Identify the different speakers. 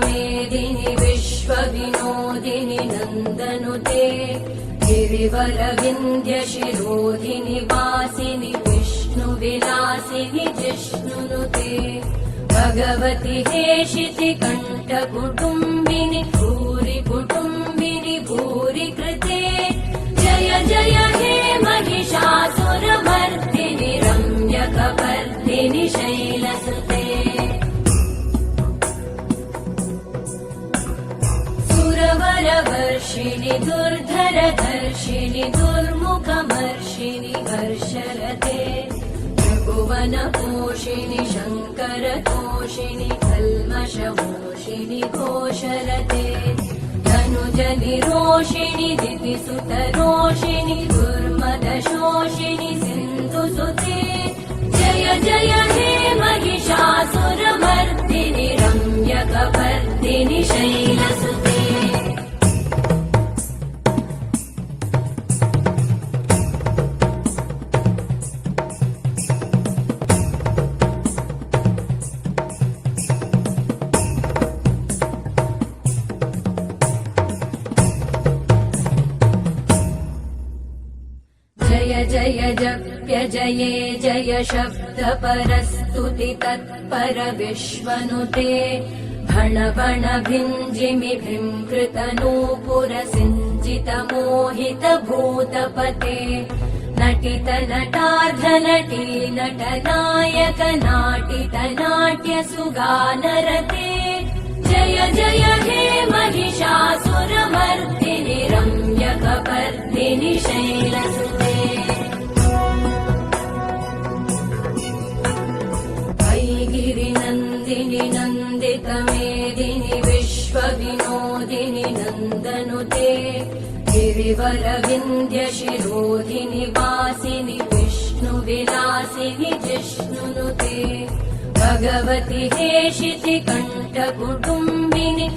Speaker 1: मेदिनि विश्वविनोदिनि नन्दनुते गिरिवरविन्द्यशिरोधिनि वासिनि विष्णुविलासिनि जिष्णुनुते भगवति हेशिति कण्ठकुटुम्बिनि भूरि कुटुम्बिनि भूरि कृते जय जय हे महिषासुरमर्दिनि रम्यकपर्दिनि शैलसुते सुरवरवर्षिणि दुर्धरधर्षिणि दुर्मुखमर्षिणि हर्षरते त्रिभुवनपोषिणि शङ्करतोषिणि कल्मषमोषिणि घोषरते धनुजनिरोषिणि दितिसुतरोषिणि दुर्मदशोषिणि सिन्धुसुते जय जय हे महिषासुरमर्दिनि रम्यकपर्दिनि शैलसुते जय जय जप्य जये जय शब्द परस्तुति तत्पर विश्वनुते भण भण भिञ्जिमि भृङ्कृत नूपुर सिञ्जित मोहित भूतपते नटित नटार्ध नटी नटनायक नाटित नाट्य सुगानरते जय जय हे महिषासुरमर्दिनि रम्यकपर्दिनि शैलसुते गिरिनन्दिनि नन्दित मेदिनि विश्वविनोदिनि नन्दनुते गिरिवरविन्द्यशिरोधिनि वासिनि विष्णुविलासिनि जिष्णुनुते भगवति हेशिति कण्ठकुटुम्बिनि